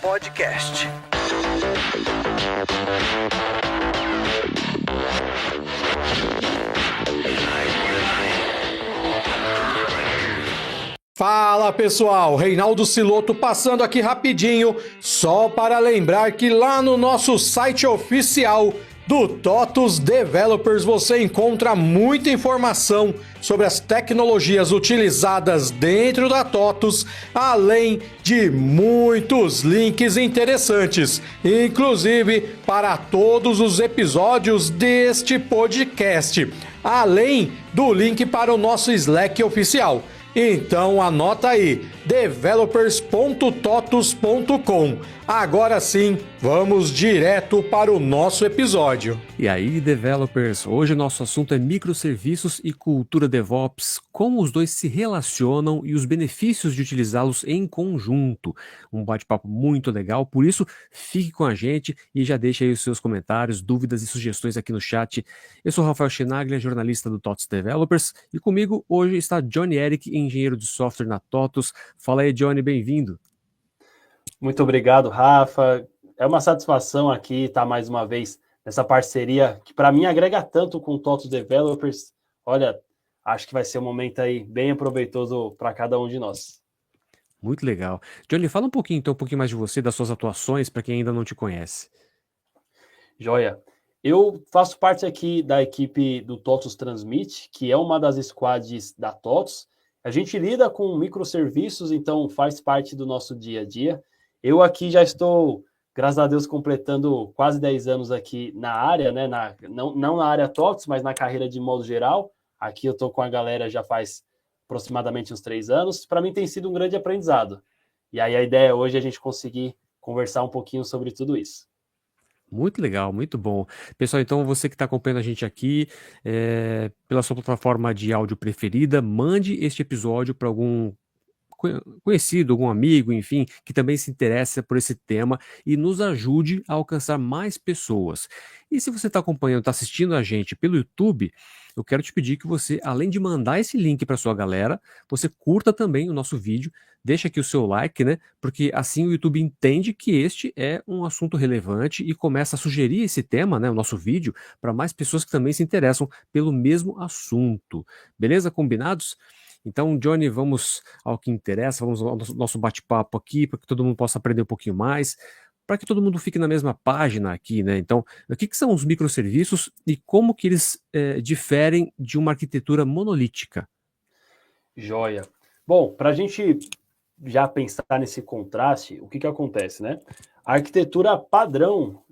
Podcast. Fala pessoal, Reinaldo Siloto passando aqui rapidinho, só para lembrar que lá no nosso site oficial do TOTUS Developers você encontra muita informação sobre as tecnologias utilizadas dentro da TOTUS, além de muitos links interessantes, inclusive para todos os episódios deste podcast, além do link para o nosso Slack oficial. Então anota aí, developers.totus.com. Agora sim, vamos direto para o nosso episódio. E aí, developers, hoje o nosso assunto é microserviços e cultura DevOps, como os dois se relacionam e os benefícios de utilizá-los em conjunto. Um bate-papo muito legal, por isso fique com a gente e já deixe aí os seus comentários, dúvidas e sugestões aqui no chat. Eu sou Rafael Chinaglia, jornalista do TOTUS Developers, e comigo hoje está Johnny Eric, engenheiro de software na TOTUS. Fala aí, Johnny, bem-vindo. Muito obrigado, Rafa. É uma satisfação aqui estar mais uma vez nessa parceria que para mim agrega tanto com o TOTUS Developers. Olha, acho que vai ser um momento aí bem proveitoso para cada um de nós. Muito legal. Johnny, fala um pouquinho mais de você, das suas atuações, para quem ainda não te conhece. Joia. Eu faço parte aqui da equipe do TOTUS Transmit, que é uma das squads da TOTUS. A gente lida com microserviços, então faz parte do nosso dia a dia. Eu aqui já estou, graças a Deus, completando quase 10 anos aqui na área, né? Não na área TOTUS, mas na carreira de modo geral. Aqui eu estou com a galera já faz aproximadamente uns 3 anos. Para mim tem sido um grande aprendizado. E aí a ideia hoje é a gente conseguir conversar um pouquinho sobre tudo isso. Muito legal, muito bom. Pessoal, então você que está acompanhando a gente aqui pela sua plataforma de áudio preferida, mande este episódio para algum conhecido, algum amigo, enfim, que também se interessa por esse tema e nos ajude a alcançar mais pessoas. E se você está acompanhando, está assistindo a gente pelo YouTube, eu quero te pedir que você, além de mandar esse link para sua galera, você curta também o nosso vídeo, deixa aqui o seu like, né? Porque assim o YouTube entende que este é um assunto relevante e começa a sugerir esse tema, né, o nosso vídeo, para mais pessoas que também se interessam pelo mesmo assunto. Beleza? Combinados? Então, Johnny, vamos ao que interessa, vamos ao nosso bate-papo aqui, para que todo mundo possa aprender um pouquinho mais, para que todo mundo fique na mesma página aqui, né? Então, o que são os microserviços e como que eles diferem de uma arquitetura monolítica? Joia. Bom, para a gente já pensar nesse contraste, o que acontece, né? A arquitetura padrão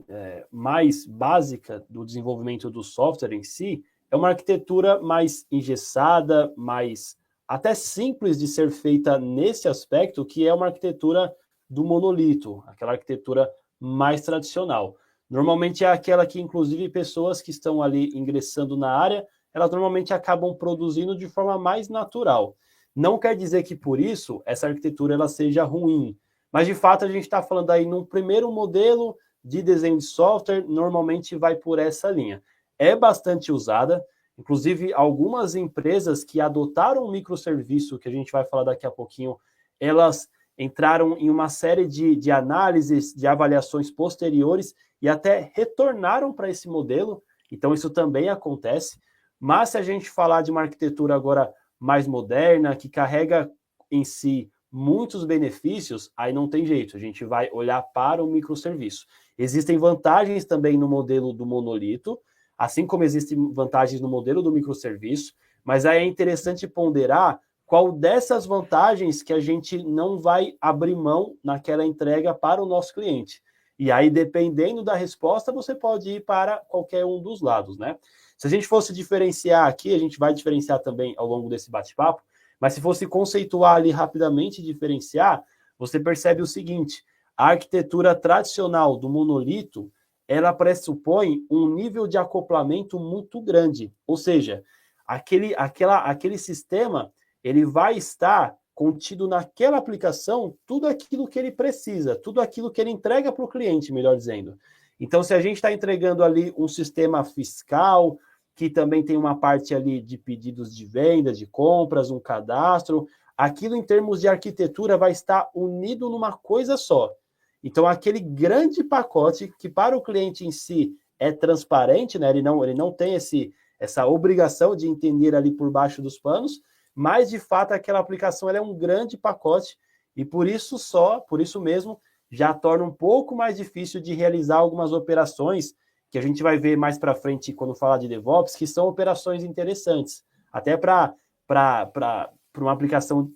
mais básica do desenvolvimento do software em si é uma arquitetura mais engessada, mais até simples de ser feita nesse aspecto, que é uma arquitetura do monolito, aquela arquitetura mais tradicional. Normalmente é aquela que, inclusive, pessoas que estão ali ingressando na área, elas normalmente acabam produzindo de forma mais natural. Não quer dizer que, por isso, essa arquitetura ela seja ruim, mas, de fato, a gente está falando aí num primeiro modelo de desenho de software, normalmente vai por essa linha. É bastante usada. Inclusive, algumas empresas que adotaram o microserviço, que a gente vai falar daqui a pouquinho, elas entraram em uma série de análises, de avaliações posteriores e até retornaram para esse modelo. Então, isso também acontece. Mas se a gente falar de uma arquitetura agora mais moderna, que carrega em si muitos benefícios, aí não tem jeito, a gente vai olhar para o microserviço. Existem vantagens também no modelo do monolito, assim como existem vantagens no modelo do microserviço, mas aí é interessante ponderar qual dessas vantagens que a gente não vai abrir mão naquela entrega para o nosso cliente. E aí, dependendo da resposta, você pode ir para qualquer um dos lados, né? Se a gente fosse diferenciar aqui, a gente vai diferenciar também ao longo desse bate-papo, mas se fosse conceituar ali rapidamente e diferenciar, você percebe o seguinte: a arquitetura tradicional do monolito, ela pressupõe um nível de acoplamento muito grande. Ou seja, aquele sistema, ele vai estar contido naquela aplicação tudo aquilo que ele precisa, tudo aquilo que ele entrega para o cliente, melhor dizendo. Então, se a gente está entregando ali um sistema fiscal, que também tem uma parte ali de pedidos de venda, de compras, um cadastro, aquilo em termos de arquitetura vai estar unido numa coisa só. Então, aquele grande pacote que para o cliente em si é transparente, né? Ele não tem essa obrigação de entender ali por baixo dos panos, mas de fato aquela aplicação ela é um grande pacote e por isso mesmo, já torna um pouco mais difícil de realizar algumas operações que a gente vai ver mais para frente quando falar de DevOps, que são operações interessantes, até para uma aplicação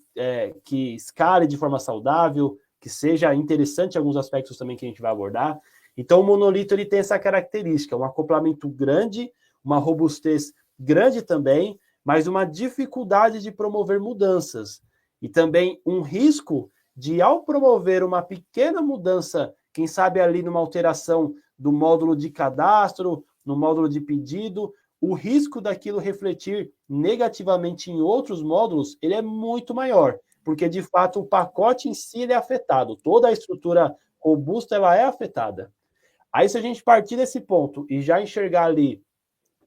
que escale de forma saudável, que seja interessante em alguns aspectos também que a gente vai abordar. Então, o monolito ele tem essa característica, um acoplamento grande, uma robustez grande também, mas uma dificuldade de promover mudanças. E também um risco de, ao promover uma pequena mudança, quem sabe ali numa alteração do módulo de cadastro, no módulo de pedido, o risco daquilo refletir negativamente em outros módulos, ele é muito maior, porque de fato o pacote em si ele é afetado, toda a estrutura robusta ela é afetada. Aí se a gente partir desse ponto e já enxergar ali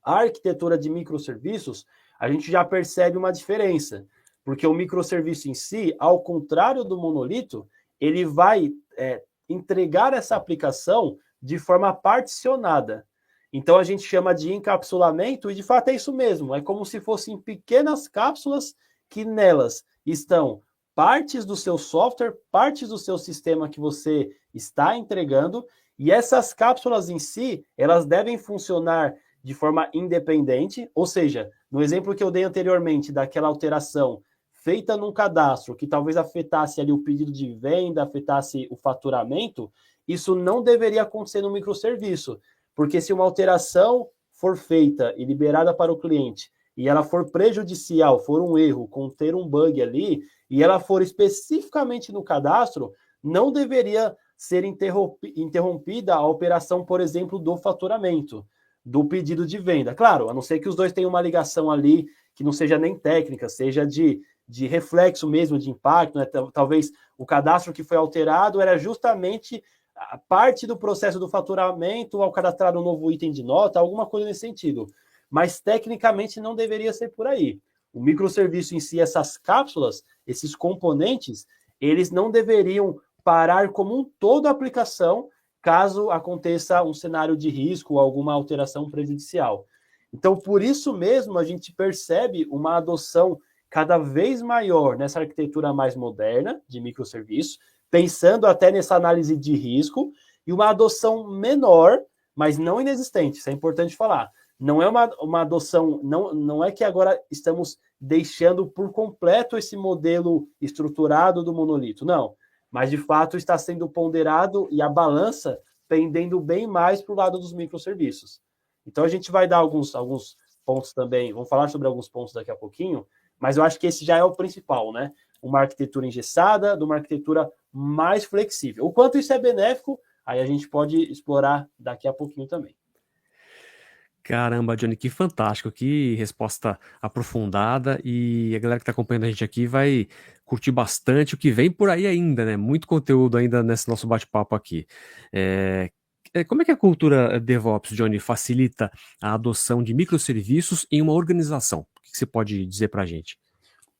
a arquitetura de microserviços, a gente já percebe uma diferença, porque o microserviço em si, ao contrário do monolito, ele vai entregar essa aplicação de forma particionada. Então a gente chama de encapsulamento e de fato é isso mesmo, é como se fossem pequenas cápsulas que nelas estão partes do seu software, partes do seu sistema que você está entregando, e essas cápsulas em si, elas devem funcionar de forma independente, ou seja, no exemplo que eu dei anteriormente daquela alteração feita num cadastro que talvez afetasse ali o pedido de venda, afetasse o faturamento, isso não deveria acontecer no microserviço, porque se uma alteração for feita e liberada para o cliente e ela for prejudicial, for um erro, conter um bug ali, e ela for especificamente no cadastro, não deveria ser interrompida a operação, por exemplo, do faturamento, do pedido de venda. Claro, a não ser que os dois tenham uma ligação ali que não seja nem técnica, seja de reflexo mesmo, de impacto, né? Talvez o cadastro que foi alterado era justamente a parte do processo do faturamento ao cadastrar um novo item de nota, alguma coisa nesse sentido. Mas tecnicamente não deveria ser por aí. O microserviço em si, essas cápsulas, esses componentes, eles não deveriam parar como um todo a aplicação caso aconteça um cenário de risco ou alguma alteração prejudicial. Então, por isso mesmo, a gente percebe uma adoção cada vez maior nessa arquitetura mais moderna de microserviços, pensando até nessa análise de risco, e uma adoção menor, mas não inexistente, isso é importante falar. Não é uma adoção, não é que agora estamos deixando por completo esse modelo estruturado do monolito, não. Mas, de fato, está sendo ponderado e a balança pendendo bem mais para o lado dos microserviços. Então, a gente vai dar alguns pontos também, vamos falar sobre alguns pontos daqui a pouquinho, mas eu acho que esse já é o principal, né? Uma arquitetura engessada, de uma arquitetura mais flexível. O quanto isso é benéfico, aí a gente pode explorar daqui a pouquinho também. Caramba, Johnny, que fantástico, que resposta aprofundada, e a galera que está acompanhando a gente aqui vai curtir bastante o que vem por aí ainda, né? Muito conteúdo ainda nesse nosso bate-papo aqui. Como é que a cultura DevOps, Johnny, facilita a adoção de microserviços em uma organização? O que você pode dizer para a gente?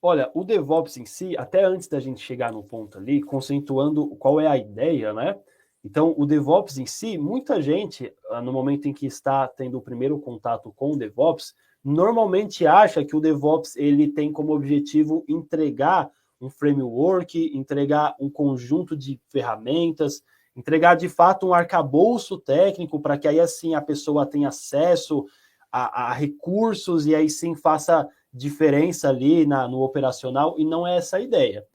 Olha, o DevOps em si, até antes da gente chegar no ponto ali, conceituando qual é a ideia, né? Então, o DevOps em si, muita gente, no momento em que está tendo o primeiro contato com o DevOps, normalmente acha que o DevOps ele tem como objetivo entregar um framework, entregar um conjunto de ferramentas, entregar de fato um arcabouço técnico para que aí assim a pessoa tenha acesso a recursos e aí sim faça diferença ali no operacional, e não é essa a ideia.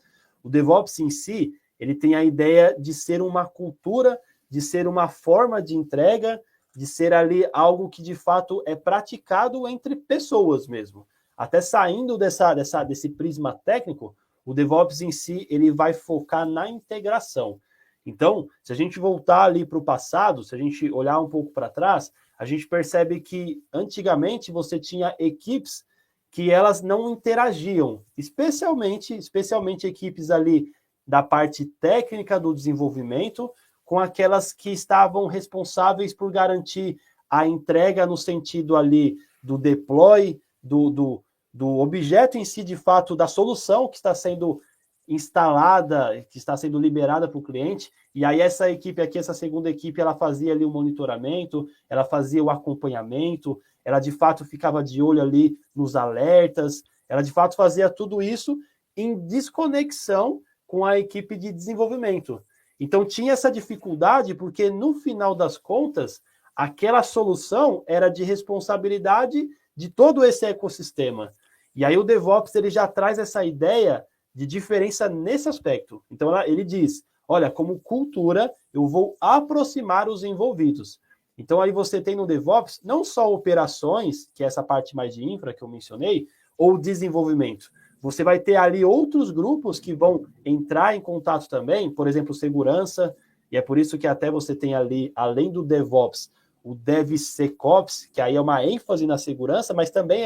O DevOps em si, ele tem a ideia de ser uma cultura, de ser uma forma de entrega, de ser ali algo que de fato é praticado entre pessoas mesmo. Até saindo desse prisma técnico, o DevOps em si ele vai focar na integração. Então, se a gente voltar ali para o passado, se a gente olhar um pouco para trás, a gente percebe que antigamente você tinha equipes que elas não interagiam, especialmente equipes ali da parte técnica do desenvolvimento, com aquelas que estavam responsáveis por garantir a entrega no sentido ali do deploy, do objeto em si, de fato, da solução que está sendo instalada, que está sendo liberada para o cliente, e aí essa equipe aqui, essa segunda equipe, ela fazia ali o monitoramento, ela fazia o acompanhamento, ela de fato ficava de olho ali nos alertas, ela de fato fazia tudo isso em desconexão com a equipe de desenvolvimento. Então tinha essa dificuldade, porque no final das contas, aquela solução era de responsabilidade de todo esse ecossistema. E aí o DevOps ele já traz essa ideia de diferença nesse aspecto. Então ele diz, olha, como cultura, eu vou aproximar os envolvidos. Então aí você tem no DevOps não só operações, que é essa parte mais de infra que eu mencionei, ou desenvolvimento. Você vai ter ali outros grupos que vão entrar em contato também, por exemplo, segurança, e é por isso que até você tem ali, além do DevOps, o DevSecOps, que aí é uma ênfase na segurança, mas também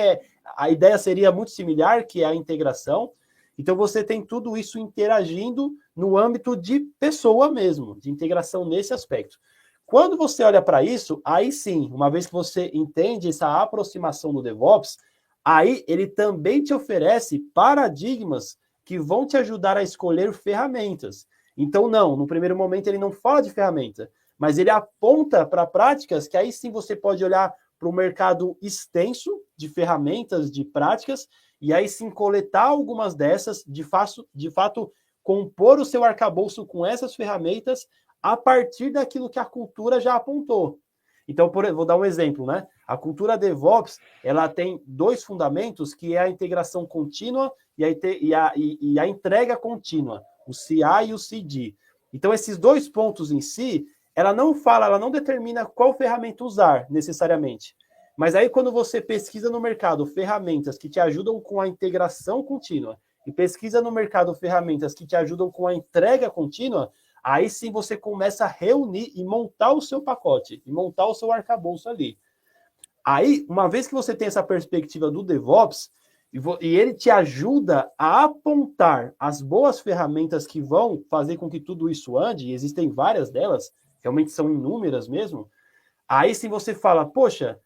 a ideia seria muito similar, que é a integração. Então você tem tudo isso interagindo no âmbito de pessoa mesmo, de integração nesse aspecto. Quando você olha para isso, aí sim, uma vez que você entende essa aproximação do DevOps, aí ele também te oferece paradigmas que vão te ajudar a escolher ferramentas. Então, não, no primeiro momento ele não fala de ferramenta, mas ele aponta para práticas que aí sim você pode olhar para o mercado extenso de ferramentas, de práticas, e aí sim coletar algumas dessas, de fato compor o seu arcabouço com essas ferramentas a partir daquilo que a cultura já apontou. Então, vou dar um exemplo, né? A cultura DevOps, ela tem dois fundamentos, que é a integração contínua e a entrega contínua, o CI e o CD. Então, esses dois pontos em si, ela não determina qual ferramenta usar, necessariamente. Mas aí, quando você pesquisa no mercado ferramentas que te ajudam com a integração contínua e pesquisa no mercado ferramentas que te ajudam com a entrega contínua, aí sim você começa a reunir e montar o seu pacote, e montar o seu arcabouço ali. Aí, uma vez que você tem essa perspectiva do DevOps, e ele te ajuda a apontar as boas ferramentas que vão fazer com que tudo isso ande, e existem várias delas, realmente são inúmeras mesmo, aí sim você fala, poxa,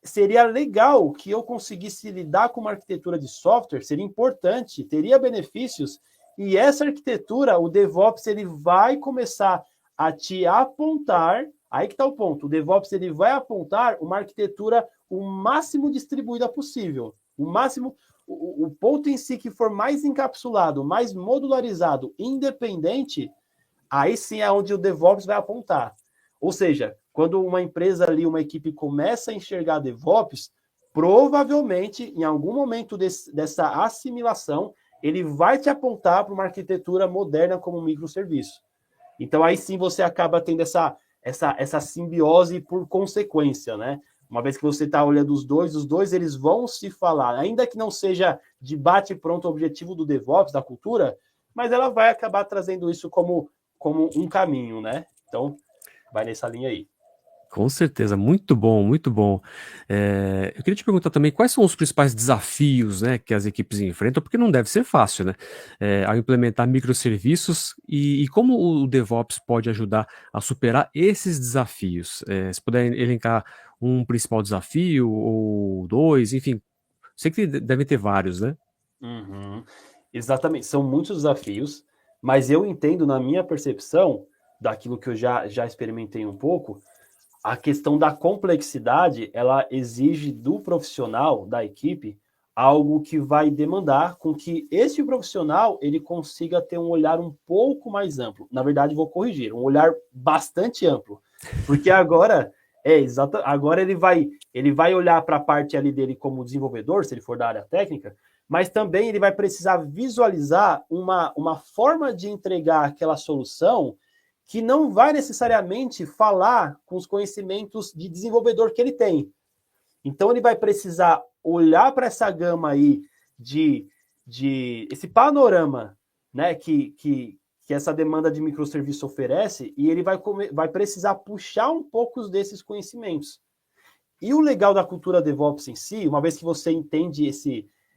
seria legal que eu conseguisse lidar com uma arquitetura de software, seria importante, teria benefícios, e essa arquitetura, o DevOps, ele vai começar a te apontar, aí que está o ponto, o DevOps ele vai apontar uma arquitetura o máximo distribuída possível, o ponto em si que for mais encapsulado, mais modularizado, independente, aí sim é onde o DevOps vai apontar. Ou seja, quando uma empresa ali, uma equipe começa a enxergar DevOps, provavelmente, em algum momento dessa assimilação, ele vai te apontar para uma arquitetura moderna como microserviço. Então, aí sim você acaba tendo essa simbiose por consequência, né? Uma vez que você está olhando os dois eles vão se falar, ainda que não seja de bate-pronto o objetivo do DevOps, da cultura, mas ela vai acabar trazendo isso como um caminho, né? Então, vai nessa linha aí. Com certeza, muito bom, muito bom. Eu queria te perguntar também quais são os principais desafios, né, que as equipes enfrentam, porque não deve ser fácil, né, ao implementar microserviços e como o DevOps pode ajudar a superar esses desafios. Se puder elencar um principal desafio ou dois, enfim, sei que devem ter vários, né? Uhum. Exatamente, são muitos desafios, mas eu entendo, na minha percepção, daquilo que eu já experimentei um pouco, a questão da complexidade, ela exige do profissional, da equipe, algo que vai demandar com que esse profissional ele consiga ter um olhar um pouco mais amplo. Na verdade, vou corrigir, um olhar bastante amplo. Porque agora, agora ele vai olhar para a parte ali dele como desenvolvedor, se ele for da área técnica, mas também ele vai precisar visualizar uma forma de entregar aquela solução que não vai necessariamente falar com os conhecimentos de desenvolvedor que ele tem. Então, ele vai precisar olhar para essa gama aí de esse panorama, né, que essa demanda de microserviço oferece, e ele vai precisar puxar um pouco desses conhecimentos. E o legal da cultura DevOps em si, uma vez que você entende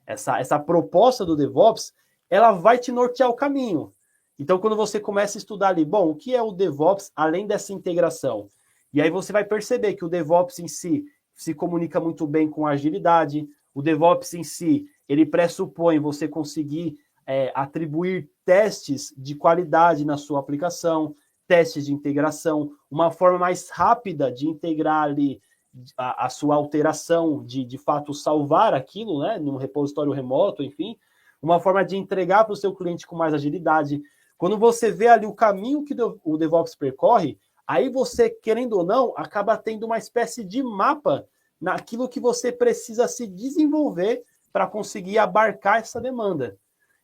essa proposta do DevOps, ela vai te nortear o caminho. Então, quando você começa a estudar ali, bom, o que é o DevOps além dessa integração? E aí você vai perceber que o DevOps em si se comunica muito bem com a agilidade, o DevOps em si, ele pressupõe você conseguir atribuir testes de qualidade na sua aplicação, testes de integração, uma forma mais rápida de integrar ali a sua alteração, de fato salvar aquilo, né, num repositório remoto, enfim, uma forma de entregar para o seu cliente com mais agilidade. Quando você vê ali o caminho que o DevOps percorre, aí você, querendo ou não, acaba tendo uma espécie de mapa naquilo que você precisa se desenvolver para conseguir abarcar essa demanda.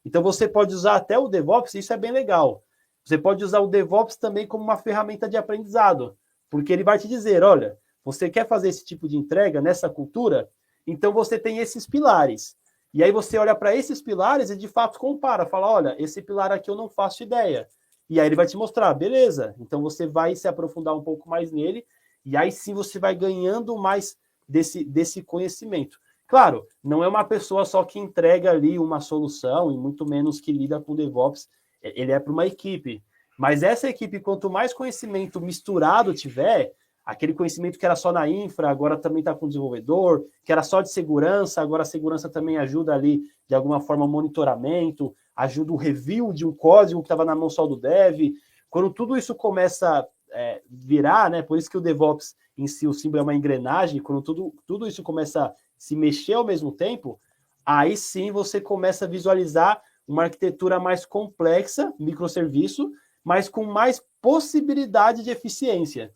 Então você pode usar até o DevOps, isso é bem legal. Você pode usar o DevOps também como uma ferramenta de aprendizado, porque ele vai te dizer, olha, você quer fazer esse tipo de entrega nessa cultura? Então você tem esses pilares. E aí você olha para esses pilares e de fato compara, fala, olha, esse pilar aqui eu não faço ideia. E aí ele vai te mostrar, beleza, então você vai se aprofundar um pouco mais nele, e aí sim você vai ganhando mais desse conhecimento. Claro, não é uma pessoa só que entrega ali uma solução, e muito menos que lida com DevOps, ele é para uma equipe. Mas essa equipe, quanto mais conhecimento misturado tiver, aquele conhecimento que era só na infra, agora também está com o desenvolvedor, que era só de segurança, agora a segurança também ajuda ali, de alguma forma, o monitoramento, ajuda o review de um código que estava na mão só do dev. Quando tudo isso começa a virar, né, por isso que o DevOps em si, o símbolo é uma engrenagem, quando tudo isso começa a se mexer ao mesmo tempo, aí sim você começa a visualizar uma arquitetura mais complexa, microserviço, mas com mais possibilidade de eficiência.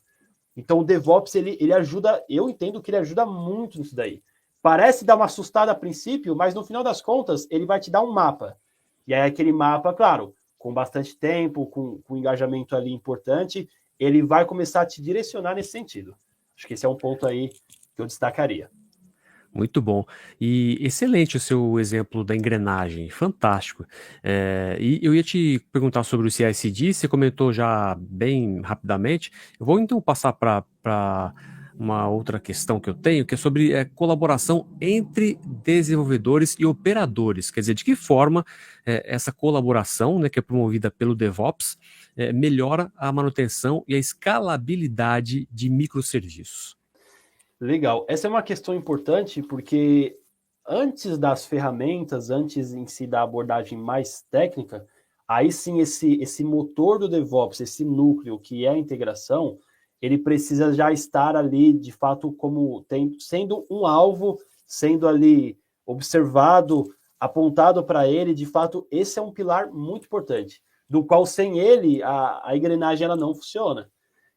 Então o DevOps, ele ajuda, eu entendo que ele ajuda muito nisso daí. Parece dar uma assustada a princípio, mas no final das contas, ele vai te dar um mapa. E aí aquele mapa, claro, com bastante tempo, com engajamento ali importante, ele vai começar a te direcionar nesse sentido. Acho que esse é um ponto aí que eu destacaria. Muito bom. E excelente o seu exemplo da engrenagem, fantástico. E eu ia te perguntar sobre o CI/CD, você comentou já bem rapidamente. Eu vou então passar para uma outra questão que eu tenho, que é sobre colaboração entre desenvolvedores e operadores. Quer dizer, de que forma essa colaboração, né, que é promovida pelo DevOps, melhora a manutenção e a escalabilidade de microserviços. Legal. Essa é uma questão importante porque antes das ferramentas, antes em si da abordagem mais técnica, aí sim esse motor do DevOps, esse núcleo que é a integração, ele precisa já estar ali, de fato, sendo um alvo, sendo ali observado, apontado para ele, de fato, esse é um pilar muito importante, do qual sem ele a engrenagem ela não funciona.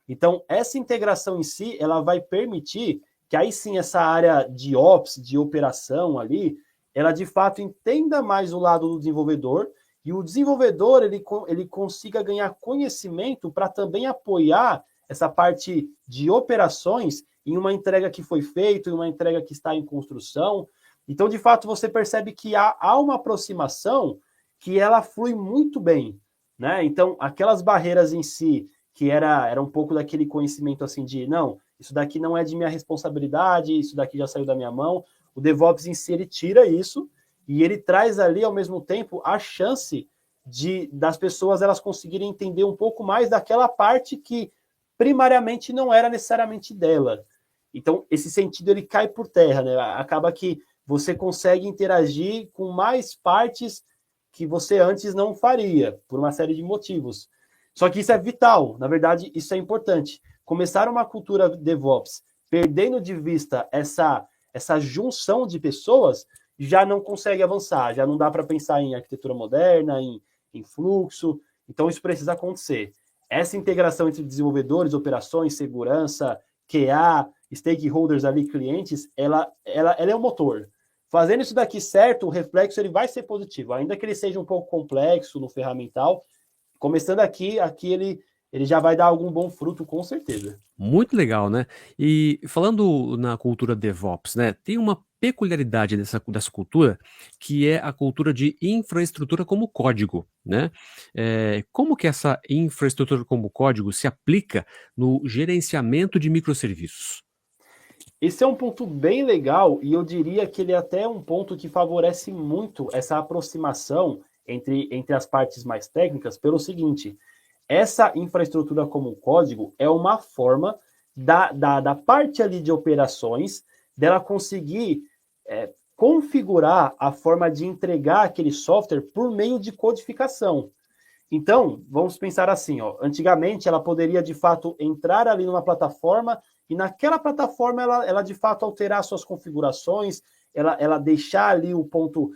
Então, essa integração em si, ela vai permitir que aí sim essa área de ops, de operação ali, ela de fato entenda mais o lado do desenvolvedor e o desenvolvedor ele consiga ganhar conhecimento para também apoiar essa parte de operações em uma entrega que foi feita, em uma entrega que está em construção. Então, de fato, você percebe que há uma aproximação que ela flui muito bem, né? Então, aquelas barreiras em si, que era um pouco daquele conhecimento assim de, não, isso daqui não é de minha responsabilidade, isso daqui já saiu da minha mão. O DevOps em si, ele tira isso e ele traz ali, ao mesmo tempo, a chance das pessoas elas conseguirem entender um pouco mais daquela parte que primariamente não era necessariamente dela. Então, esse sentido ele cai por terra, né? Acaba que você consegue interagir com mais partes que você antes não faria, por uma série de motivos. Só que isso é vital, na verdade, isso é importante. Começar uma cultura DevOps perdendo de vista essa junção de pessoas, já não consegue avançar, já não dá para pensar em arquitetura moderna, em fluxo. Então, isso precisa acontecer. Essa integração entre desenvolvedores, operações, segurança, QA, stakeholders ali, clientes, ela é o motor. Fazendo isso daqui certo, o reflexo ele vai ser positivo, ainda que ele seja um pouco complexo no ferramental. Começando aqui ele já vai dar algum bom fruto, com certeza. Muito legal, né? E falando na cultura DevOps, né? Tem uma peculiaridade dessa cultura, que é a cultura de infraestrutura como código, né? Como que essa infraestrutura como código se aplica no gerenciamento de microserviços? Esse é um ponto bem legal e eu diria que ele é até um ponto que favorece muito essa aproximação entre as partes mais técnicas pelo seguinte: essa infraestrutura como código é uma forma da parte ali de operações dela conseguir configurar a forma de entregar aquele software por meio de codificação. Então, vamos pensar assim, ó, antigamente ela poderia de fato entrar ali numa plataforma e naquela plataforma ela de fato alterar suas configurações, ela deixar ali o ponto,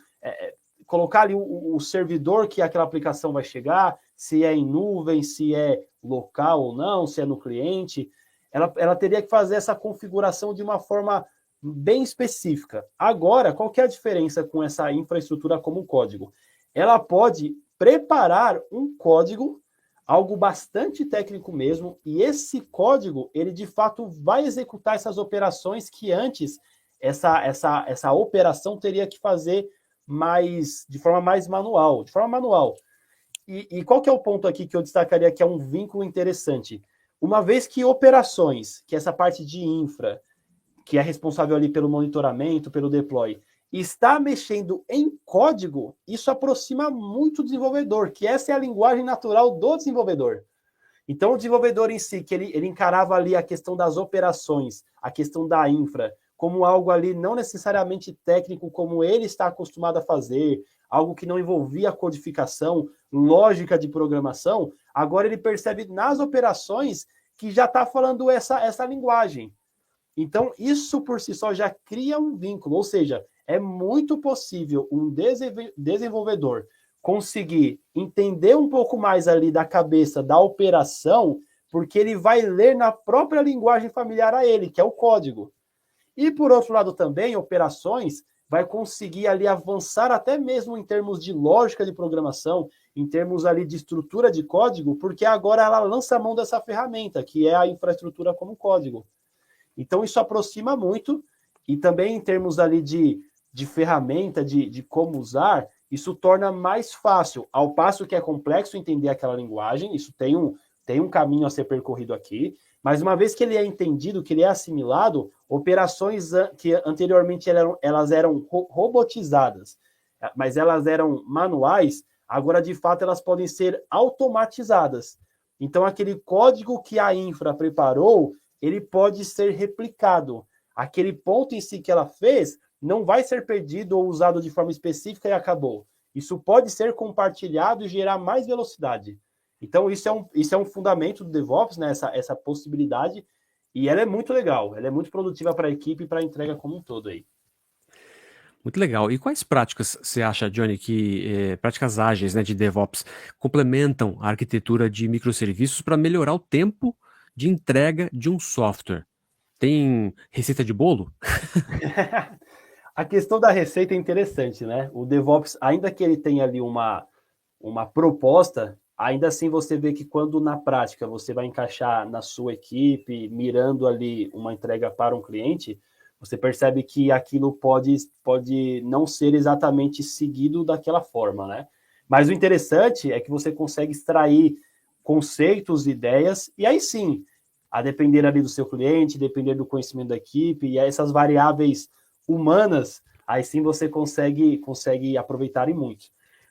colocar ali o servidor que aquela aplicação vai chegar, se é em nuvem, se é local ou não, se é no cliente. Ela teria que fazer essa configuração de uma forma bem específica. Agora, qual que é a diferença com essa infraestrutura como código? Ela pode preparar um código, algo bastante técnico mesmo, e esse código, ele de fato vai executar essas operações que antes essa operação teria que fazer de forma mais manual, E qual que é o ponto aqui que eu destacaria que é um vínculo interessante? Uma vez que operações, que essa parte de infra, que é responsável ali pelo monitoramento, pelo deploy, está mexendo em código, isso aproxima muito o desenvolvedor, que essa é a linguagem natural do desenvolvedor. Então, o desenvolvedor em si, que ele encarava ali a questão das operações, a questão da infra, como algo ali não necessariamente técnico, como ele está acostumado a fazer, algo que não envolvia codificação, lógica de programação, agora ele percebe nas operações que já está falando essa linguagem. Então, isso por si só já cria um vínculo, ou seja, é muito possível um desenvolvedor conseguir entender um pouco mais ali da cabeça da operação, porque ele vai ler na própria linguagem familiar a ele, que é o código. E por outro lado também, operações vai conseguir ali avançar até mesmo em termos de lógica de programação, em termos ali de estrutura de código, porque agora ela lança a mão dessa ferramenta, que é a infraestrutura como código. Então isso aproxima muito, e também em termos ali de ferramenta, de como usar, isso torna mais fácil, ao passo que é complexo entender aquela linguagem, isso tem um caminho a ser percorrido aqui, mas uma vez que ele é entendido, que ele é assimilado, operações que anteriormente elas eram robotizadas, mas elas eram manuais, agora de fato elas podem ser automatizadas. Então aquele código que a infra preparou, ele pode ser replicado. Aquele ponto em si que ela fez não vai ser perdido ou usado de forma específica e acabou. Isso pode ser compartilhado e gerar mais velocidade. Então, isso é um fundamento do DevOps, né? Essa possibilidade, e ela é muito legal, ela é muito produtiva para a equipe e para a entrega como um todo aí. Muito legal. E quais práticas você acha, Johnny, práticas ágeis, né, de DevOps complementam a arquitetura de microserviços para melhorar o tempo de entrega de um software? Tem receita de bolo? A questão da receita é interessante, né? O DevOps, ainda que ele tenha ali uma proposta, ainda assim você vê que quando na prática você vai encaixar na sua equipe, mirando ali uma entrega para um cliente, você percebe que aquilo pode não ser exatamente seguido daquela forma, né? Mas o interessante é que você consegue extrair conceitos, ideias, e aí sim, a depender ali do seu cliente, depender do conhecimento da equipe, e essas variáveis humanas, aí sim você consegue aproveitar e muito.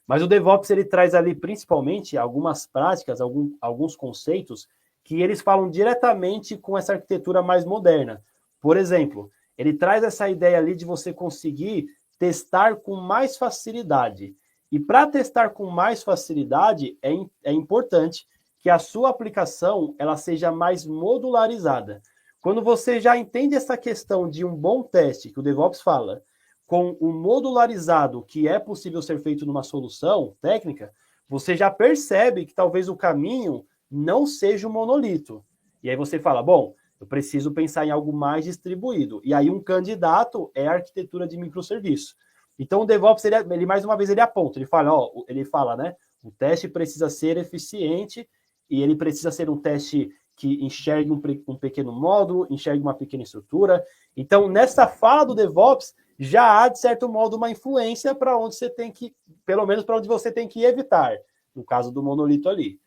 Mas o DevOps, ele traz ali principalmente algumas práticas, alguns conceitos que eles falam diretamente com essa arquitetura mais moderna. Por exemplo, ele traz essa ideia ali de você conseguir testar com mais facilidade. E para testar com mais facilidade, é importante que a sua aplicação ela seja mais modularizada. Quando você já entende essa questão de um bom teste, que o DevOps fala, com o modularizado que é possível ser feito numa solução técnica, você já percebe que talvez o caminho não seja um monolito. E aí você fala, bom, eu preciso pensar em algo mais distribuído. E aí um candidato é a arquitetura de microserviço. Então o DevOps, ele mais uma vez, ele aponta, ele fala, né? O teste precisa ser eficiente e ele precisa ser um teste que enxergue um pequeno módulo, enxergue uma pequena estrutura. Então, nessa fala do DevOps, já há, de certo modo, uma influência para onde você tem que, pelo menos para onde você tem que evitar, no caso do monolito ali.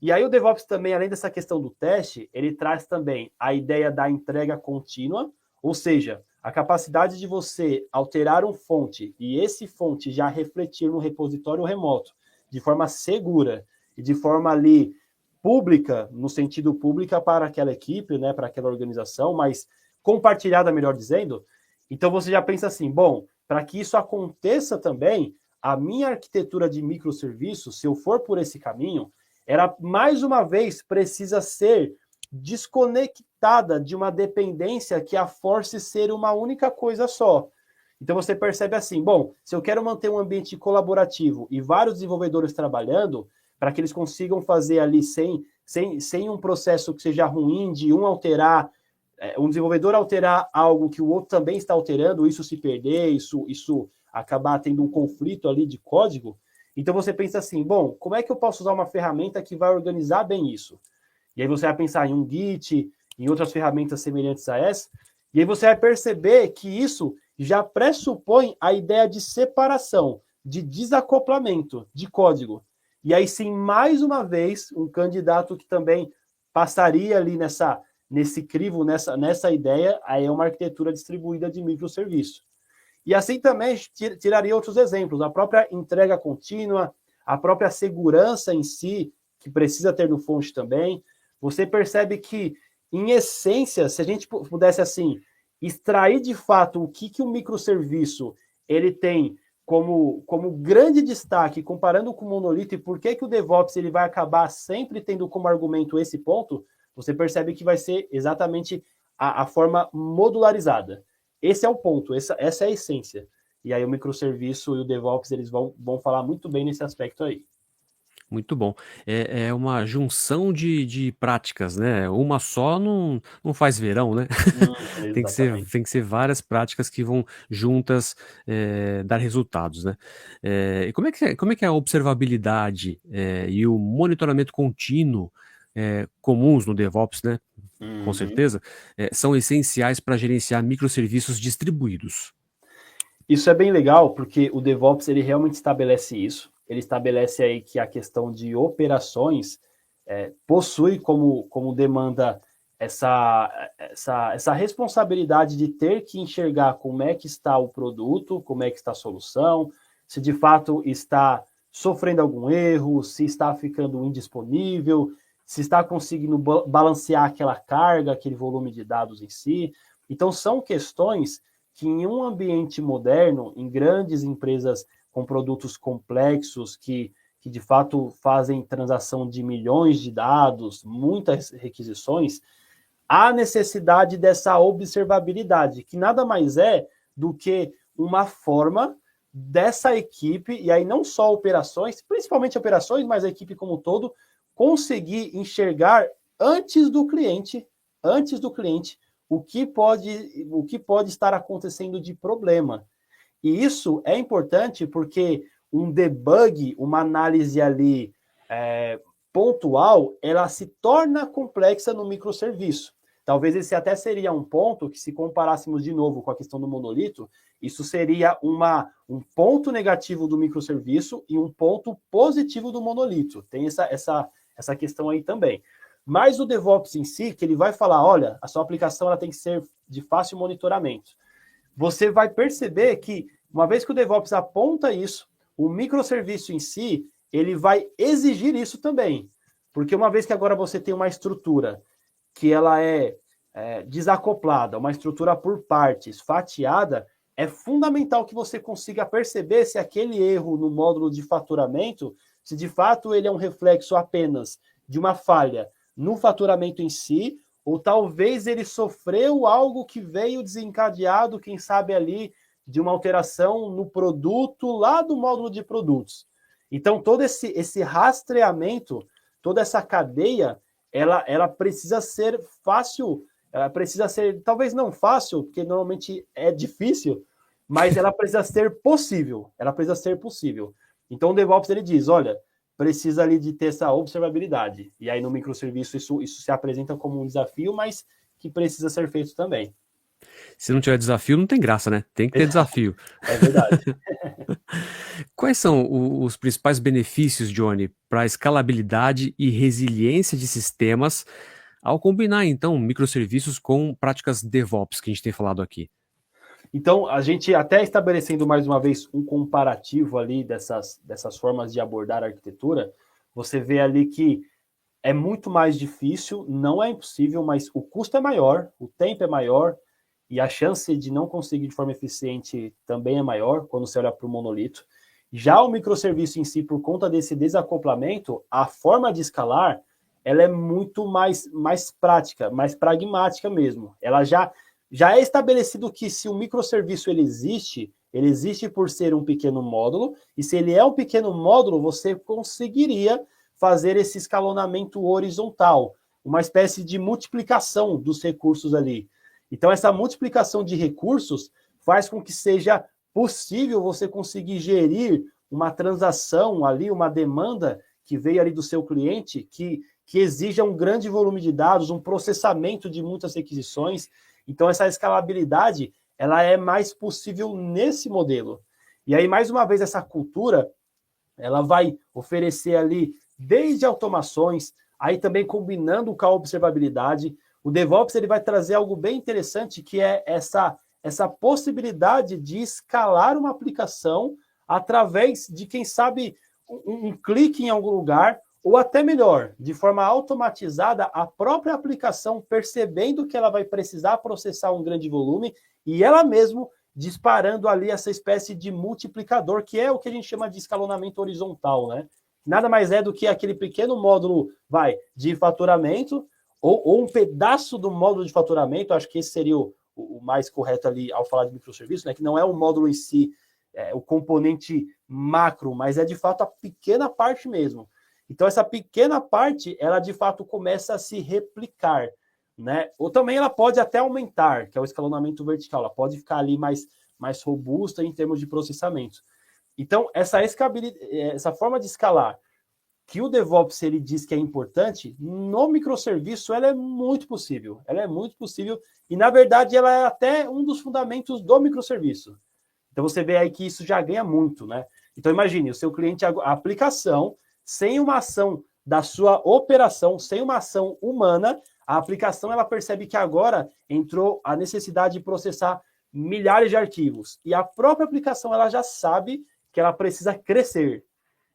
E aí o DevOps também, além dessa questão do teste, ele traz também a ideia da entrega contínua, ou seja, a capacidade de você alterar um fonte e esse fonte já refletir no repositório remoto de forma segura e de forma ali pública, no sentido pública para aquela equipe, né, para aquela organização, mas compartilhada, melhor dizendo. Então você já pensa assim, bom, para que isso aconteça também, a minha arquitetura de microserviços, se eu for por esse caminho, ela, mais uma vez, precisa ser desconectada de uma dependência que a force ser uma única coisa só. Então você percebe assim, bom, se eu quero manter um ambiente colaborativo e vários desenvolvedores trabalhando, para que eles consigam fazer ali sem um processo que seja ruim, de um alterar, um desenvolvedor alterar algo que o outro também está alterando, isso se perder, isso acabar tendo um conflito ali de código. Então você pensa assim, bom, como é que eu posso usar uma ferramenta que vai organizar bem isso? E aí você vai pensar em um Git, em outras ferramentas semelhantes a essa, e aí você vai perceber que isso já pressupõe a ideia de separação, de desacoplamento de código. E aí sim, mais uma vez, um candidato que também passaria ali nesse crivo, nessa ideia, aí é uma arquitetura distribuída de microserviço. E assim também tiraria outros exemplos, a própria entrega contínua, a própria segurança em si, que precisa ter no front também. Você percebe que, em essência, se a gente pudesse assim extrair de fato o que o microserviço ele tem como grande destaque, comparando com o monolito, e por que o DevOps ele vai acabar sempre tendo como argumento esse ponto, você percebe que vai ser exatamente a forma modularizada. Esse é o ponto, essa é a essência. E aí o microserviço e o DevOps eles vão falar muito bem nesse aspecto aí. Muito bom. É uma junção de práticas, né? Uma só não faz verão, né? Exatamente. Tem que ser várias práticas que vão juntas dar resultados, né? E como é que é a observabilidade e o monitoramento contínuo comuns no DevOps, né? Com certeza, são essenciais para gerenciar microserviços distribuídos. Isso é bem legal, porque o DevOps ele realmente estabelece isso. Ele estabelece aí que a questão de operações possui como demanda essa responsabilidade de ter que enxergar como é que está o produto, como é que está a solução, se de fato está sofrendo algum erro, se está ficando indisponível, se está conseguindo balancear aquela carga, aquele volume de dados em si. Então, são questões que em um ambiente moderno, em grandes empresas com produtos complexos, que de fato fazem transação de milhões de dados, muitas requisições, há necessidade dessa observabilidade, que nada mais é do que uma forma dessa equipe, e aí não só operações, principalmente operações, mas a equipe como um todo, conseguir enxergar antes do cliente, o que pode estar acontecendo de problema. E isso é importante porque um debug, uma análise ali pontual, ela se torna complexa no microserviço. Talvez esse até seria um ponto que, se comparássemos de novo com a questão do monolito, isso seria um ponto negativo do microserviço e um ponto positivo do monolito. Tem essa questão aí também. Mas o DevOps em si, que ele vai falar, olha, a sua aplicação ela tem que ser de fácil monitoramento. Você vai perceber que, uma vez que o DevOps aponta isso, o microserviço em si, ele vai exigir isso também. Porque uma vez que agora você tem uma estrutura que ela é desacoplada, uma estrutura por partes, fatiada, é fundamental que você consiga perceber se aquele erro no módulo de faturamento, se de fato ele é um reflexo apenas de uma falha no faturamento em si, ou talvez ele sofreu algo que veio desencadeado, quem sabe ali, de uma alteração no produto lá do módulo de produtos. Então, todo esse rastreamento, toda essa cadeia, ela precisa ser fácil, ela precisa ser, talvez não fácil, porque normalmente é difícil, mas ela precisa ser possível. Então, o DevOps ele diz, olha, precisa ali de ter essa observabilidade. E aí no microserviço isso se apresenta como um desafio, mas que precisa ser feito também. Se não tiver desafio, não tem graça, né? Tem que ter desafio. É verdade. Quais são os principais benefícios, Johnny, para a escalabilidade e resiliência de sistemas ao combinar, então, microserviços com práticas DevOps que a gente tem falado aqui? Então, a gente até estabelecendo mais uma vez um comparativo ali dessas formas de abordar a arquitetura, você vê ali que é muito mais difícil, não é impossível, mas o custo é maior, o tempo é maior, e a chance de não conseguir de forma eficiente também é maior quando você olha para o monolito. Já o microserviço em si, por conta desse desacoplamento, a forma de escalar, ela é muito mais prática, mais pragmática mesmo. Ela já é estabelecido que se o microserviço ele existe por ser um pequeno módulo, e se ele é um pequeno módulo, você conseguiria fazer esse escalonamento horizontal, uma espécie de multiplicação dos recursos ali. Então, essa multiplicação de recursos faz com que seja possível você conseguir gerir uma transação ali, uma demanda que veio ali do seu cliente, que exija um grande volume de dados, um processamento de muitas requisições. Então, essa escalabilidade, ela é mais possível nesse modelo. E aí, mais uma vez, essa cultura, ela vai oferecer ali desde automações, aí também combinando com a observabilidade. O DevOps ele vai trazer algo bem interessante, que é essa possibilidade de escalar uma aplicação através de, quem sabe, um clique em algum lugar, ou até melhor, de forma automatizada, a própria aplicação percebendo que ela vai precisar processar um grande volume e ela mesmo disparando ali essa espécie de multiplicador, que é o que a gente chama de escalonamento horizontal, né? Nada mais é do que aquele pequeno módulo, de faturamento, ou um pedaço do módulo de faturamento, acho que esse seria o mais correto ali ao falar de microserviço, né? Que não é o módulo em si, o componente macro, mas é de fato a pequena parte mesmo. Então, essa pequena parte, ela de fato começa a se replicar, né? Ou também ela pode até aumentar, que é o escalonamento vertical, ela pode ficar ali mais robusta em termos de processamento. Então, essa forma de escalar, que o DevOps ele diz que é importante, no microserviço ela é muito possível. Ela é muito possível e, na verdade, ela é até um dos fundamentos do microserviço. Então, você vê aí que isso já ganha muito, né? Então, imagine, o seu cliente, a aplicação, sem uma ação da sua operação, sem uma ação humana, a aplicação ela percebe que agora entrou a necessidade de processar milhares de arquivos. E a própria aplicação ela já sabe que ela precisa crescer,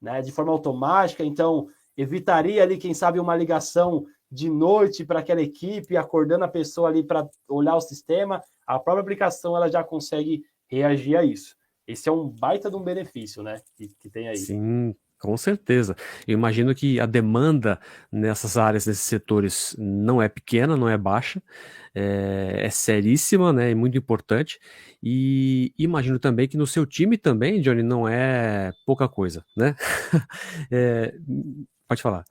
né, de forma automática. Então, evitaria ali, quem sabe, uma ligação de noite para aquela equipe, acordando a pessoa ali para olhar o sistema. A própria aplicação ela já consegue reagir a isso. Esse é um baita de um benefício, né, que tem aí. Sim, com certeza. Eu imagino que a demanda nessas áreas, nesses setores, não é pequena, não é baixa, é seríssima, né, e muito importante. E imagino também que no seu time também, Johnny, não é pouca coisa, né? É, pode falar.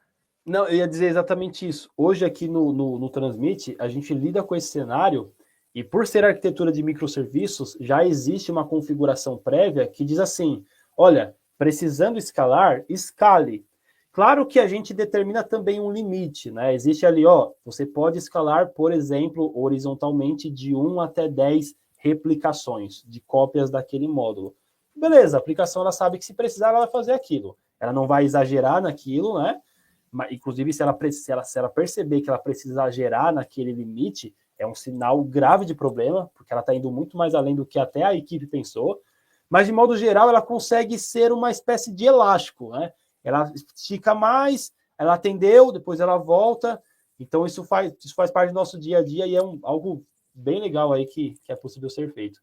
Não, eu ia dizer exatamente isso. Hoje aqui no Transmit, a gente lida com esse cenário e por ser arquitetura de microserviços, já existe uma configuração prévia que diz assim, olha, precisando escalar, escale. Claro que a gente determina também um limite, né? Existe ali, você pode escalar, por exemplo, horizontalmente de 1 até 10 replicações de cópias daquele módulo. Beleza, a aplicação ela sabe que se precisar ela vai fazer aquilo. Ela não vai exagerar naquilo, né? Mas, inclusive, se ela perceber que ela precisa exagerar naquele limite, é um sinal grave de problema, porque ela está indo muito mais além do que até a equipe pensou. Mas, de modo geral, ela consegue ser uma espécie de elástico, né? Ela estica mais, ela atendeu, depois ela volta. Então, isso faz parte do nosso dia a dia e é algo bem legal aí que é possível ser feito.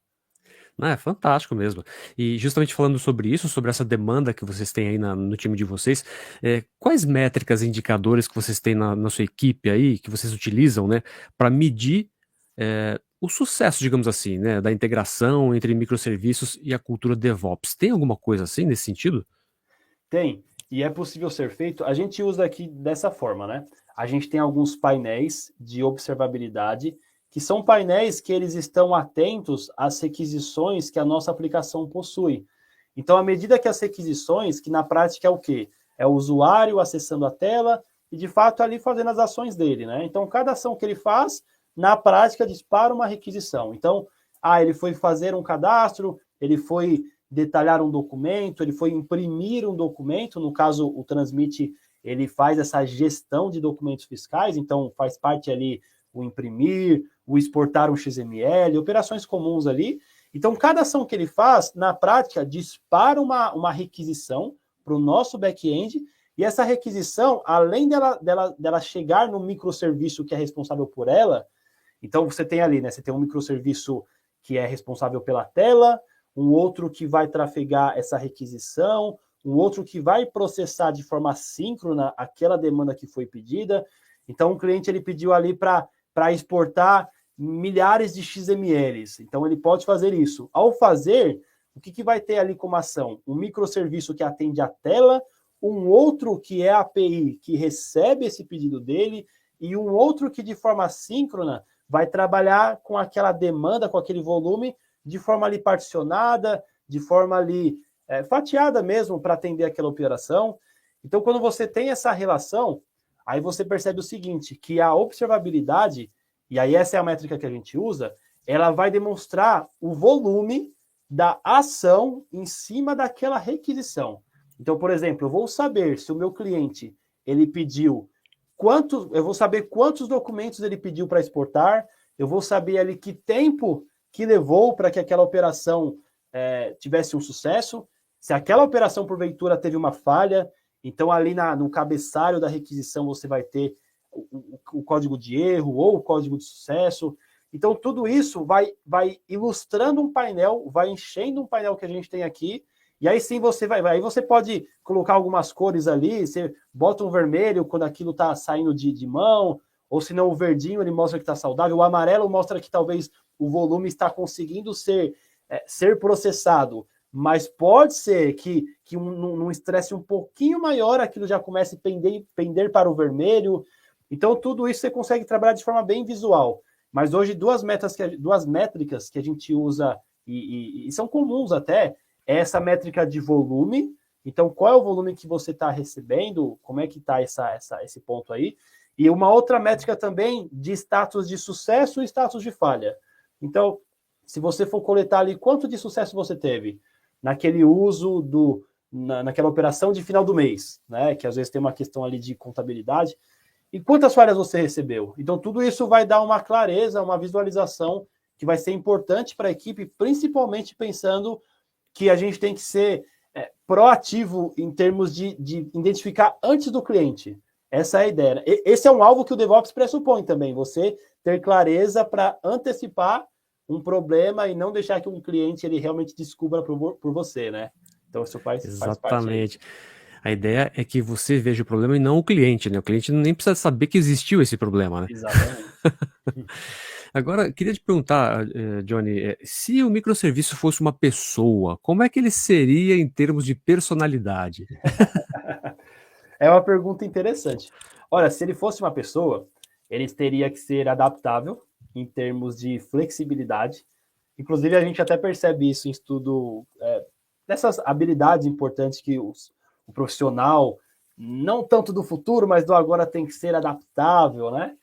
Não, é fantástico mesmo. E justamente falando sobre isso, sobre essa demanda que vocês têm aí no time de vocês, quais métricas e indicadores que vocês têm na sua equipe aí, que vocês utilizam, né, para medir o sucesso, digamos assim, né, da integração entre microserviços e a cultura DevOps? Tem alguma coisa assim nesse sentido? Tem, e é possível ser feito. A gente usa aqui dessa forma, né? A gente tem alguns painéis de observabilidade, que são painéis que eles estão atentos às requisições que a nossa aplicação possui. Então, à medida que as requisições, que na prática é o quê? É o usuário acessando a tela e, de fato, ali fazendo as ações dele, né? Então, cada ação que ele faz, na prática, dispara uma requisição. Então, ele foi fazer um cadastro, ele foi detalhar um documento, ele foi imprimir um documento, no caso, o Transmit, ele faz essa gestão de documentos fiscais, então faz parte ali o imprimir, o exportar um XML, operações comuns ali. Então, cada ação que ele faz, na prática, dispara uma requisição para o nosso back-end, e essa requisição, além dela chegar no microserviço que é responsável por ela, Então você tem ali, né? Você tem um microserviço que é responsável pela tela, um outro que vai trafegar essa requisição, um outro que vai processar de forma síncrona aquela demanda que foi pedida. Então o cliente ele pediu ali para exportar milhares de XMLs. Então ele pode fazer isso. Ao fazer, o que vai ter ali como ação? Um microserviço que atende a tela, um outro que é a API que recebe esse pedido dele e um outro que de forma síncrona vai trabalhar com aquela demanda, com aquele volume, de forma ali particionada, de forma ali fatiada mesmo para atender aquela operação. Então, quando você tem essa relação, aí você percebe o seguinte, que a observabilidade, e aí essa é a métrica que a gente usa, ela vai demonstrar o volume da ação em cima daquela requisição. Então, por exemplo, eu vou saber se o meu cliente ele pediu eu vou saber quantos documentos ele pediu para exportar, eu vou saber ali que tempo que levou para que aquela operação tivesse um sucesso, se aquela operação, porventura, teve uma falha, então ali no cabeçalho da requisição você vai ter o código de erro ou o código de sucesso. Então, tudo isso vai ilustrando um painel, vai enchendo um painel que a gente tem aqui, e aí sim aí você pode colocar algumas cores ali, você bota um vermelho quando aquilo está saindo de mão, ou se não o verdinho ele mostra que está saudável, o amarelo mostra que talvez o volume está conseguindo ser processado, mas pode ser que num estresse um pouquinho maior aquilo já comece a pender para o vermelho. Então tudo isso você consegue trabalhar de forma bem visual. Mas hoje duas métricas que a gente usa e são comuns até, é essa métrica de volume. Então, qual é o volume que você está recebendo? Como é que está esse ponto aí? E uma outra métrica também de status de sucesso e status de falha. Então, se você for coletar ali quanto de sucesso você teve naquele uso naquela operação de final do mês, né? Que às vezes tem uma questão ali de contabilidade. E quantas falhas você recebeu? Então, tudo isso vai dar uma clareza, uma visualização que vai ser importante para a equipe, principalmente pensando que a gente tem que ser proativo em termos de identificar antes do cliente. Essa é a ideia. Esse é um alvo que o DevOps pressupõe também, você ter clareza para antecipar um problema e não deixar que um cliente ele realmente descubra por você, né? Então, isso faz parte. Exatamente. A ideia é que você veja o problema e não o cliente, né? O cliente nem precisa saber que existiu esse problema, né? Exatamente. Agora, queria te perguntar, Johnny, se o microserviço fosse uma pessoa, como é que ele seria em termos de personalidade? É uma pergunta interessante. Olha, se ele fosse uma pessoa, ele teria que ser adaptável em termos de flexibilidade. Inclusive, a gente até percebe isso em estudo dessas habilidades importantes que o profissional, não tanto do futuro, mas do agora tem que ser adaptável, né?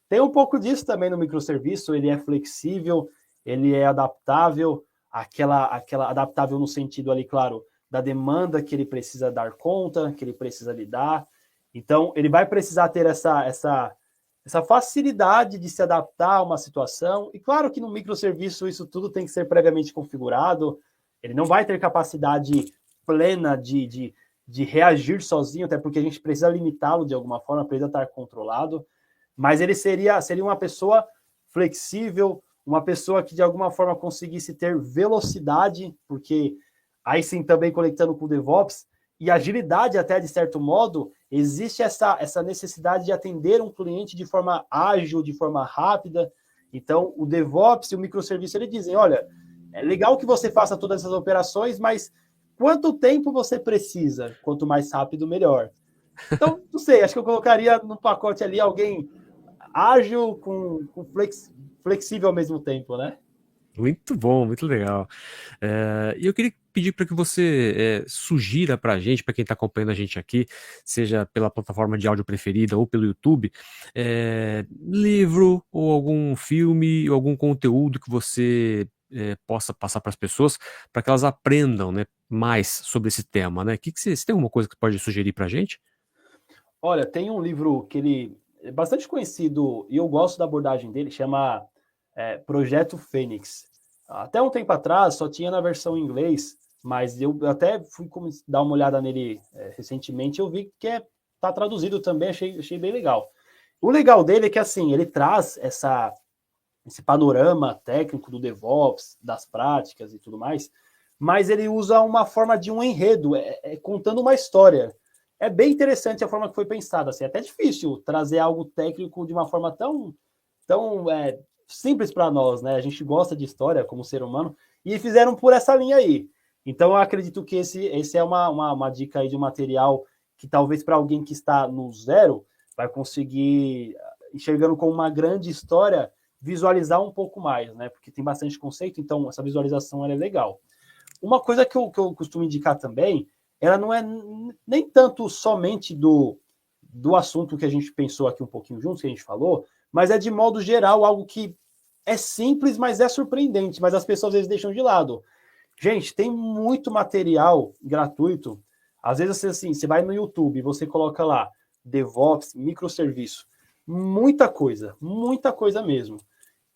Tem um pouco disso também no microserviço, ele é flexível, ele é adaptável, aquela adaptável no sentido ali, claro, da demanda que ele precisa dar conta, que ele precisa lidar. Então, ele vai precisar ter essa facilidade de se adaptar a uma situação. E claro que no microserviço isso tudo tem que ser previamente configurado. Ele não vai ter capacidade plena de reagir sozinho, até porque a gente precisa limitá-lo de alguma forma, precisa estar controlado. Mas ele seria uma pessoa flexível, uma pessoa que de alguma forma conseguisse ter velocidade, porque aí sim também conectando com o DevOps, e agilidade até de certo modo, existe essa necessidade de atender um cliente de forma ágil, de forma rápida. Então o DevOps e o microserviço, eles dizem, olha, é legal que você faça todas essas operações, mas quanto tempo você precisa? Quanto mais rápido, melhor. Então, não sei, acho que eu colocaria no pacote ali alguém ágil com flexível ao mesmo tempo, né? Muito bom, muito legal. E eu queria pedir para que você sugira para a gente, para quem está acompanhando a gente aqui, seja pela plataforma de áudio preferida ou pelo YouTube, livro ou algum filme ou algum conteúdo que você possa passar para as pessoas, para que elas aprendam, né, mais sobre esse tema, né? Você tem alguma coisa que pode sugerir para a gente? Olha, tem um livro que ele é bastante conhecido e eu gosto da abordagem dele, chama Projeto Fênix. Até um tempo atrás só tinha na versão em inglês, mas eu até fui dar uma olhada nele recentemente, eu vi que tá traduzido também, achei bem legal. O legal dele é que assim, ele traz esse panorama técnico do DevOps, das práticas e tudo mais, mas ele usa uma forma de um enredo, contando uma história. É bem interessante a forma que foi pensada, assim, é até difícil trazer algo técnico de uma forma tão simples para nós, né? A gente gosta de história como ser humano, e fizeram por essa linha aí. Então, eu acredito que esse é uma dica aí de um material que talvez para alguém que está no zero vai conseguir, enxergando como uma grande história, visualizar um pouco mais, né? Porque tem bastante conceito, então essa visualização ela é legal. Uma coisa que eu costumo indicar também, ela não é nem tanto somente do assunto que a gente pensou aqui um pouquinho juntos, que a gente falou, mas é de modo geral algo que é simples, mas é surpreendente, mas as pessoas às vezes deixam de lado. Gente, tem muito material gratuito. Às vezes você vai no YouTube, você coloca lá DevOps, microserviço, muita coisa mesmo.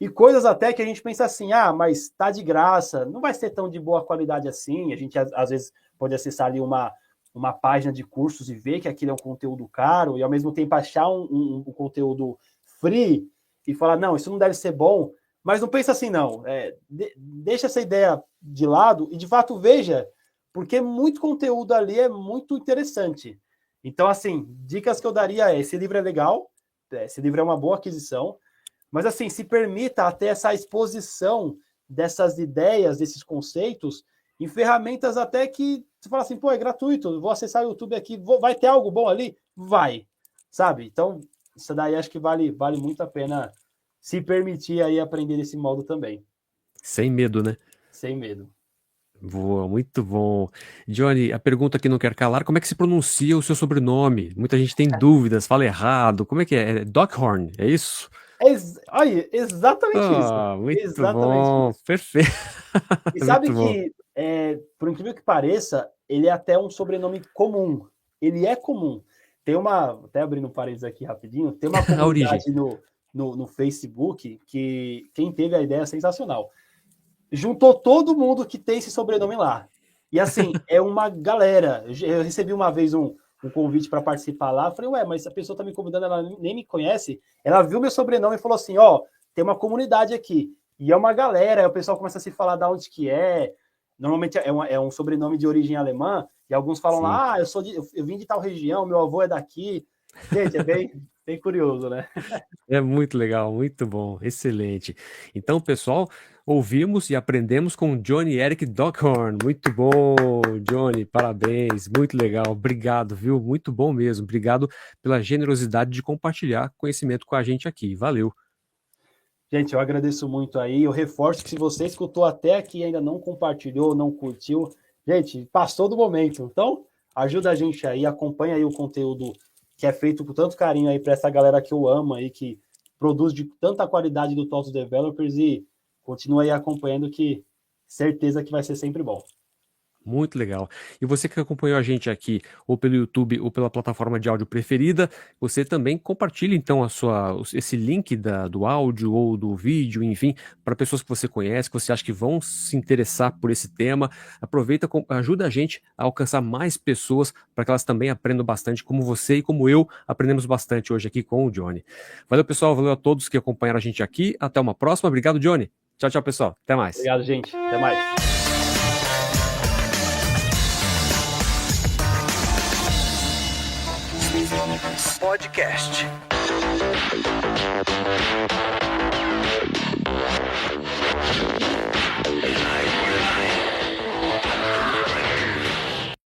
E coisas até que a gente pensa assim, mas tá de graça, não vai ser tão de boa qualidade assim. A gente às vezes pode acessar ali uma página de cursos e ver que aquilo é um conteúdo caro, e ao mesmo tempo achar um conteúdo free e falar, não, isso não deve ser bom, mas não pensa assim, não. Deixa essa ideia de lado e, de fato, veja, porque muito conteúdo ali é muito interessante. Então, assim, dicas que eu daria esse livro é legal, esse livro é uma boa aquisição, mas, assim, se permita até essa exposição dessas ideias, desses conceitos, em ferramentas até que você fala assim, pô, é gratuito, vou acessar o YouTube aqui, vai ter algo bom ali? Vai, sabe? Então, isso daí acho que vale muito a pena se permitir aí aprender desse modo também. Sem medo, né? Sem medo. Boa, muito bom. Johnny, a pergunta que não quer calar, como é que se pronuncia o seu sobrenome? Muita gente tem dúvidas, fala errado. Como é que é? É Dockhorn, é isso? Olha, exatamente isso. Muito Exatamente bom, isso. perfeito. E sabe Muito bom. que, por incrível que pareça, ele é até um sobrenome comum. Ele é comum. Tem até abrindo um parênteses aqui rapidinho, tem uma A origem. comunidade no Facebook que quem teve a ideia é sensacional. Juntou todo mundo que tem esse sobrenome lá. E assim, é uma galera. Eu recebi uma vez um convite para participar lá. Falei, mas a pessoa está me convidando, ela nem me conhece. Ela viu meu sobrenome e falou assim: tem uma comunidade aqui. E é uma galera. Aí o pessoal começa a se falar de onde que é. Normalmente é um sobrenome de origem alemã. E alguns falam lá, eu vim de tal região, meu avô é daqui. Gente, é bem curioso, né? É muito legal, muito bom, excelente. Então, pessoal, ouvimos e aprendemos com Johnny Eric Dockhorn. Muito bom, Johnny, parabéns, muito legal. Obrigado, viu? Muito bom mesmo. Obrigado pela generosidade de compartilhar conhecimento com a gente aqui. Valeu. Gente, eu agradeço muito aí. Eu reforço que se você escutou até aqui e ainda não compartilhou, não curtiu, gente, passou do momento. Então, ajuda a gente aí, acompanha aí o conteúdo que é feito com tanto carinho aí para essa galera que eu amo aí, que produz de tanta qualidade do TOTOS Developers, e continua aí acompanhando, que certeza que vai ser sempre bom. Muito legal. E você que acompanhou a gente aqui, ou pelo YouTube, ou pela plataforma de áudio preferida, você também compartilha então esse link do áudio ou do vídeo, enfim, para pessoas que você conhece, que você acha que vão se interessar por esse tema. Aproveita, ajuda a gente a alcançar mais pessoas, para que elas também aprendam bastante, como você e como eu aprendemos bastante hoje aqui com o Johnny. Valeu, pessoal. Valeu a todos que acompanharam a gente aqui. Até uma próxima. Obrigado, Johnny. Tchau, tchau, pessoal. Até mais. Obrigado, gente. Até mais. Podcast.